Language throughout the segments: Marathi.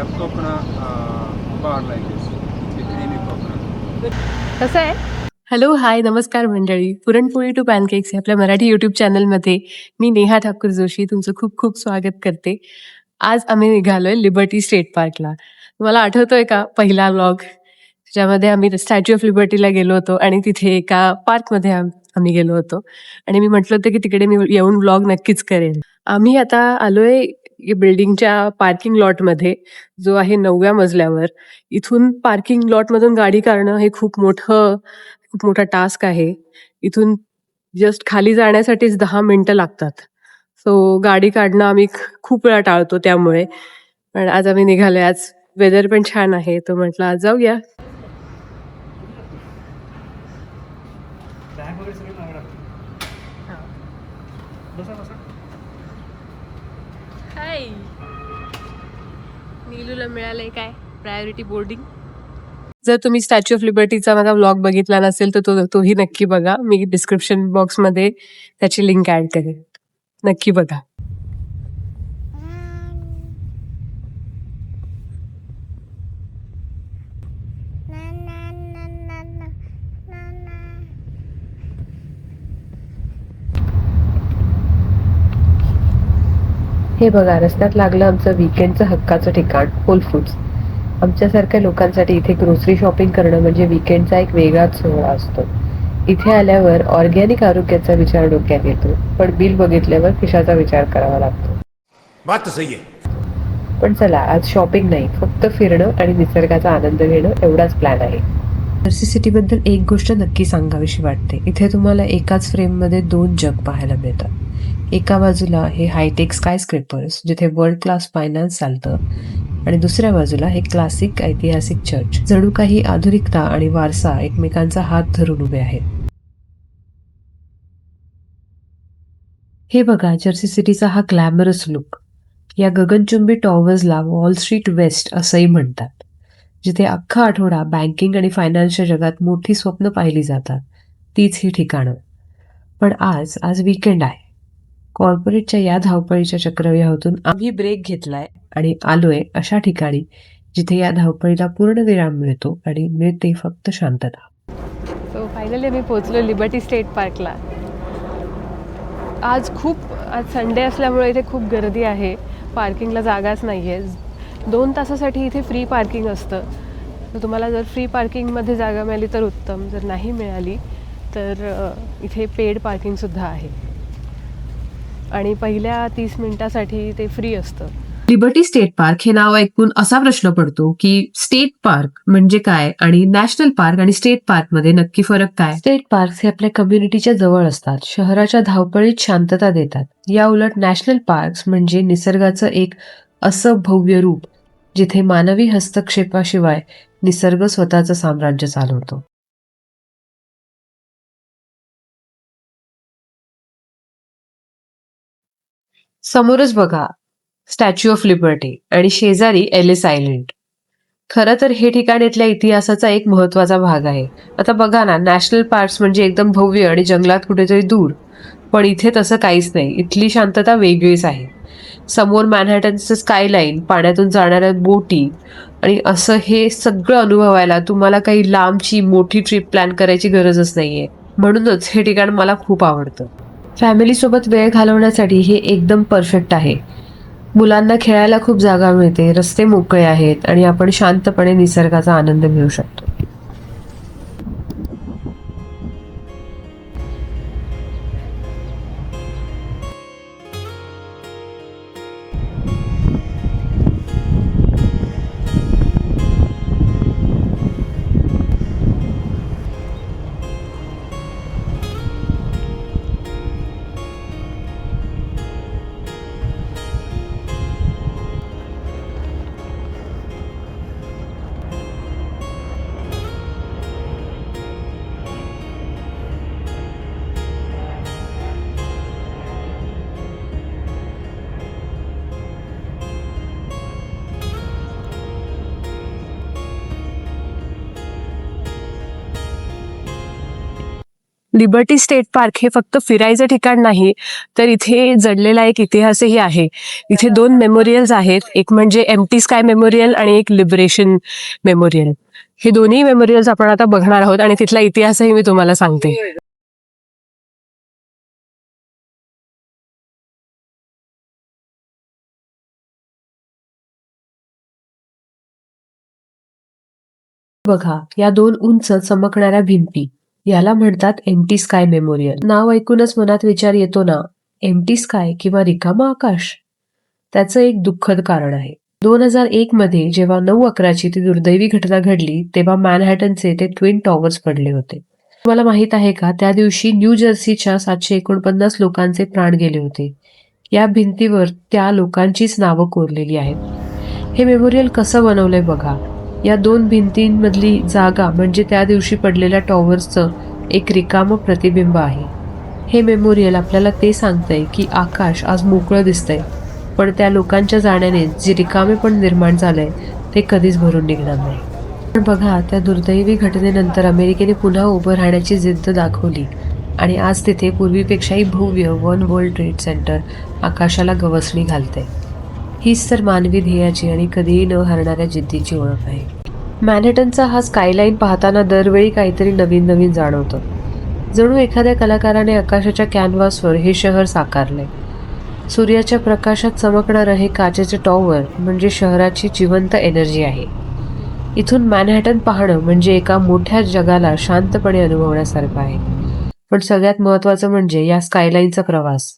have coconut bar like this, with creamy coconut. कसं आहे? हॅलो, हाय, नमस्कार मंडळी. पुरणपोळी टू पॅनकेक्स या आपल्या मराठी यूट्यूब चॅनलमध्ये मी नेहा ठाकूर जोशी तुमचं खूप खूप स्वागत करते. आज आम्ही निघालोय लिबर्टी स्टेट पार्कला. तुम्हाला आठवतोय का पहिला व्लॉग? ज्यामध्ये आम्ही स्टॅच्यू ऑफ लिबर्टीला गेलो होतो आणि तिथे एका पार्कमध्ये आम्ही गेलो होतो आणि मी म्हटलं होतं की तिकडे मी येऊन व्लॉग नक्कीच करेन. आम्ही आता आलोय बिल्डिंगच्या पार्किंग लॉटमध्ये, जो आहे 9व्या मजल्यावर. इथून पार्किंग लॉटमधून गाडी काढणं हे खूप मोठा टास्क आहे. इथून जस्ट खाली जाण्यासाठीच 10 मिनिटं लागतात. सो गाडी काढणं आम्ही खूप वेळा टाळतो त्यामुळे. पण आज आम्ही निघालोय. आज वेदर पण छान आहे, तर म्हटलं आज जाऊया. हाय, नीलूला मिळालंय काय प्रायोरिटी बोर्डिंग. जर तुम्ही स्टॅच्यू ऑफ लिबर्टीचा माझा व्लॉग बघितला नसेल तर तोही नक्की बघा. मी डिस्क्रिप्शन बॉक्समध्ये त्याची लिंक ऍड करेन, नक्की बघा. हे बघा, रस्त्यात लागलं आमचं वीकेंडचं हक्काचं ठिकाण होल फूड्स. आमच्यासारख्या लोकांसाठी इथे ग्रोसरी शॉपिंग करणं म्हणजे वीकेंडचा एक वेगळाच सोहळा असतो. इथे आल्यावर ऑर्गॅनिक आरोग्याचा विचार डोक्यात येतो, पण बिल बघितल्यावर खिशाचा विचार करावा लागतो. बात तो सही है. पण चला, आज शॉपिंग नाही, फक्त फिरणं आणि निसर्गाचा आनंद घेणं एवढाच प्लॅन आहे. जर्सी सिटीबद्दल एक गोष्ट नक्की सांगावीशी वाटते. इथे तुम्हाला एकाच फ्रेममध्ये 2 जग पाहायला मिळतात. एका बाजूला हे हायटेक स्काय स्क्रेपर्स, जिथे वर्ल्ड क्लास फायनान्स चालतं, आणि दुसऱ्या बाजूला हे क्लासिक ऐतिहासिक चर्च, जणू काही आधुनिकता आणि वारसा एकमेकांचा हात धरून उभे आहेत. हे बघा, जर्सी सिटीचा हा ग्लॅमरस लुक. या गगनचुंबी टॉवर्सला वॉल स्ट्रीट वेस्ट असंही म्हणतात, जिथे अख्खा आठवडा बँकिंग आणि फायनान्सच्या जगात मोठी स्वप्न पाहिली जातात. तीच ही ठिकाणं. पण आज वीकेंड आहे. कॉर्पोरेटच्या या धावपळीच्या चक्रव्यूहातून आम्ही ब्रेक घेतलाय आणि आलोय अशा ठिकाणी जिथे या धावपळीला पूर्ण विराम मिळतो आणि मिळते फक्त शांतता. सो फायनली आम्ही पोहोचलो लिबर्टी स्टेट पार्कला. आज संडे असल्यामुळे इथे खूप गर्दी आहे. पार्किंगला जागाच नाही आहे. 2 तासासाठी इथे फ्री पार्किंग असतं. तर तुम्हाला जर फ्री पार्किंगमध्ये जागा मिळाली तर उत्तम, जर नाही मिळाली तर इथे पेड पार्किंगसुद्धा आहे आणि पहिल्या 30 मिनिटासाठी ते फ्री असतं. लिबर्टी स्टेट पार्क हे नाव ऐकून असा प्रश्न पडतो की स्टेट पार्क म्हणजे काय आणि नॅशनल पार्क आणि स्टेट पार्क मध्ये नक्की फरक काय? स्टेट पार्क हे आपल्या कम्युनिटीच्या जवळ असतात, शहराच्या धावपळीत शांतता देतात. या उलट नॅशनल पार्क म्हणजे निसर्गाचं एक असं भव्य रूप जिथे मानवी हस्तक्षेपाशिवाय निसर्ग स्वतःचं साम्राज्य चालवतो. समोरच बघा स्टॅच्यू ऑफ लिबर्टी आणि शेजारी एलिस आयलंड. खरं तर हे ठिकाण इथल्या इतिहासाचा एक महत्वाचा भाग आहे. आता बघा ना, नॅशनल पार्क्स म्हणजे एकदम भव्य आणि जंगलात कुठेतरी दूर, पण इथे तसं काहीच नाही. इथली शांतता वेगळीच आहे. समोर मॅनहॅटनचं स्कायलाईन, पाण्यातून जाणाऱ्या बोटी, आणि असं हे सगळं अनुभवायला तुम्हाला काही लांबची मोठी ट्रिप प्लॅन करायची गरजच नाहीये. म्हणूनच हे ठिकाण मला खूप आवडतं. फॅमिलीसोबत वेळ घालवण्यासाठी हे एकदम परफेक्ट आहे. मुलांना खेळायला खूप जागा मिळते, रस्ते मोकळे आहेत आणि आपण शांतपणे निसर्गाचा आनंद घेऊ शकतो. लिबर्टी स्टेट पार्क हे फक्त फिरायचं ठिकाण नाही, तर इथे जडलेला एक इतिहासही आहे. इथे 2 मेमोरियल्स आहेत, एक म्हणजे एम्प्टी स्काय मेमोरियल आणि एक लिबरेशन मेमोरियल. हे दोन्ही मेमोरियल्स आपण आता बघणार आहोत आणि तिथला इतिहासही मी तुम्हाला सांगते. बघा, या 2 उंच चमकणाऱ्या भिंती याला म्हणतात एम्प्टी स्काय मेमोरियल. नाव ऐकूनच मनात विचार येतो ना, एम्प्टी स्काय किंवा रिकामं आकाश? त्याचं एक दुःखद कारण आहे. 2001 मध्ये जेव्हा 9/11ची ती दुर्दैवी घटना घडली, तेव्हा मॅनहॅटनचे ते ट्विन टॉवर्स पडले होते. तुम्हाला माहित आहे का, त्या दिवशी न्यू जर्सीच्या 749 लोकांचे प्राण गेले होते. या भिंतीवर त्या लोकांचीच नावं कोरलेली आहेत. हे मेमोरियल कसं बनवलंय बघा. या 2 भिंतींमधली जागा म्हणजे त्या दिवशी पडलेल्या टॉवर्सचं एक रिकामं प्रतिबिंब आहे. हे मेमोरियल आपल्याला ते सांगतंय की आकाश आज मोकळं दिसतंय, पण त्या लोकांच्या जाण्याने जे रिकामेपण निर्माण झालंय ते कधीच भरून निघणार नाही. पण बघा, त्या दुर्दैवी घटनेनंतर अमेरिकेने पुन्हा उभं राहण्याची जिद्द दाखवली आणि आज तिथे पूर्वीपेक्षाही भव्य वन वर्ल्ड ट्रेड सेंटर आकाशाला गवसणी घालते. हीच तर मानवी ध्येयाची आणि कधीही न हरणाऱ्या जिद्दीची ओळख आहे. मॅनहॅटनचा हा स्कायलाईन पाहताना दरवेळी काहीतरी नवीन नवीन जाणवतं. जणू एखाद्या कलाकाराने आकाशाच्या कॅनव्हासवर हे शहर साकारलंय. सूर्याच्या प्रकाशात चमकणारं हे काचेचे टॉवर म्हणजे शहराची जिवंत एनर्जी आहे. इथून मॅनहॅटन पाहणं म्हणजे एका मोठ्या जगाला शांतपणे अनुभवण्यासारखं आहे. पण सगळ्यात महत्त्वाचं म्हणजे या स्कायलाईनचा प्रवास.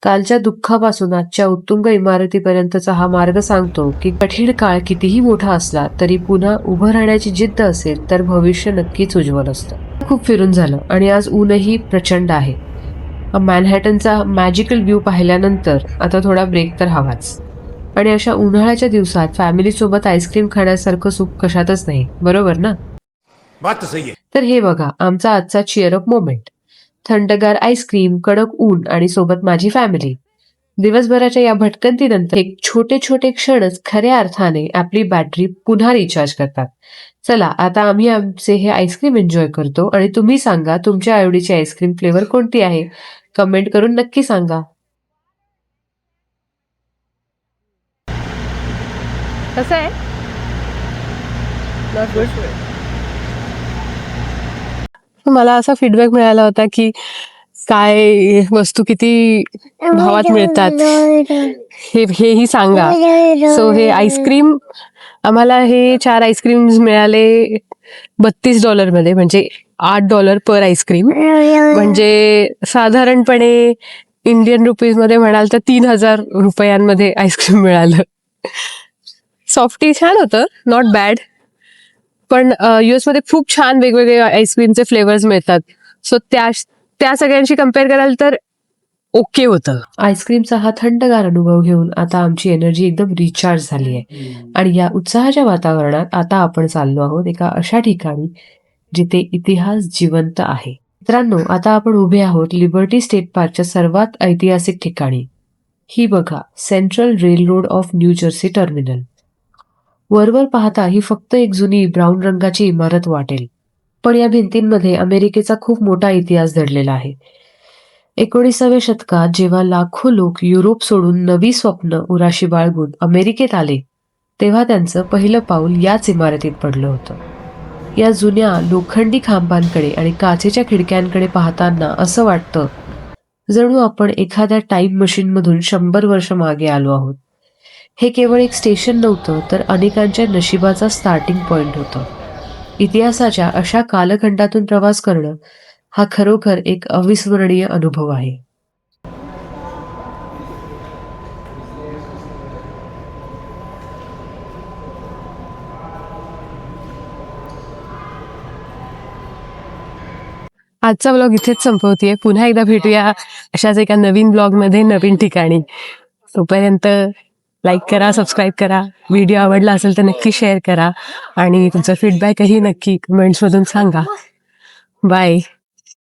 कालच्या दुःखापासून आजच्या उत्तुंग इमारतीपर्यंतचा हा मार्ग सांगतो की कठीण काळ कितीही मोठा असला तरी पुन्हा उभं राहण्याची जिद्द असेल तर भविष्य नक्कीच उज्ज्वल असतं. खूप फिरून झालं आणि आज ऊनही प्रचंड आहे. मॅनहॅटनचा मॅजिकल व्ह्यू पाहिल्यानंतर आता थोडा ब्रेक तर हवाच. आणि अशा उन्हाळ्याच्या दिवसात फॅमिलीसोबत आईस्क्रीम खाण्यासारखं सुख कशातच नाही, बरोबर ना? बात तो सही है. तर हे बघा आमचा आजचा चीअर अप मोमेंट. थंडगार आईस्क्रीम, कडक ऊन आणि सोबत माझी फॅमिली. दिवसभराच्या या भटकंतीनंतर एक छोटे छोटे क्षणच खऱ्या अर्थाने आपली बॅटरी पुन्हा रिचार्ज करतात. चला आता आम्ही आमचे हे आईस्क्रीम एन्जॉय करतो आणि तुम्ही सांगा तुमच्या आवडीची आईस्क्रीम फ्लेवर कोणती आहे? कमेंट करून नक्की सांगा. कसं आहे? Not good. मला असा फीडबॅक मिळाला होता की काय वस्तू किती भावात मिळतात हेही सांगा. सो हे आईस्क्रीम आम्हाला हे 4 आईस्क्रीम मिळाले $32 मध्ये, म्हणजे $8 पर आईस्क्रीम. म्हणजे साधारणपणे इंडियन रुपीज मध्ये म्हणाल तर 3,000 रुपयांमध्ये आईस्क्रीम मिळालं. सॉफ्टी छान होतं, नॉट बॅड. पण US मध्ये खूप छान वेगवेगळे आईस्क्रीमचे फ्लेवर्स मिळतात. सो त्या सगळ्यांशी कम्पेअर कराल तर ओके होतं. आईस्क्रीमचा हा थंडगार अनुभव घेऊन आता आमची एनर्जी एकदम रिचार्ज झाली आहे. आणि या उत्साहाच्या वातावरणात आता आपण चाललो आहोत एका अशा ठिकाणी जिथे इतिहास जिवंत आहे. मित्रांनो, आता आपण उभे आहोत लिबर्टी स्टेट पार्कच्या सर्वात ऐतिहासिक ठिकाणी. ही बघा, central railroad of new Jersey terminal. वरवर पाहता ही फक्त एक जुनी ब्राऊन रंगाची इमारत वाटेल, पण या भिंतींमध्ये अमेरिकेचा खूप मोठा इतिहास दडलेला आहे. 19व्या शतकात जेव्हा लाखो लोक युरोप सोडून नवी स्वप्न उराशी बाळगून अमेरिकेत आले, तेव्हा त्यांचं पहिलं पाऊल याच इमारतीत पडलं होतं. या जुन्या लोखंडी खांबांकडे आणि काचेच्या खिडक्यांकडे पाहताना असं वाटतं जणू आपण एखाद्या टाईम मशीनमधून 100 वर्ष मागे आलो आहोत. हे केवळ एक स्टेशन नव्हतं, तर अनेकांच्या नशिबाचा स्टार्टिंग पॉइंट होतं. इतिहासाच्या अशा कालखंडातून प्रवास करणं हा खरोखर एक अविस्मरणीय अनुभव आहे. आजचा व्लॉग इथेच संपवतेय. पुन्हा एकदा भेटूया अशाच एका नवीन ब्लॉगमध्ये नवीन ठिकाणी. तोपर्यंत लाईक करा, सबस्क्राईब करा. व्हिडिओ आवडला असेल तर नक्की शेअर करा आणि तुमचा फीडबॅकही नक्की कमेंट्समधून सांगा. बाय.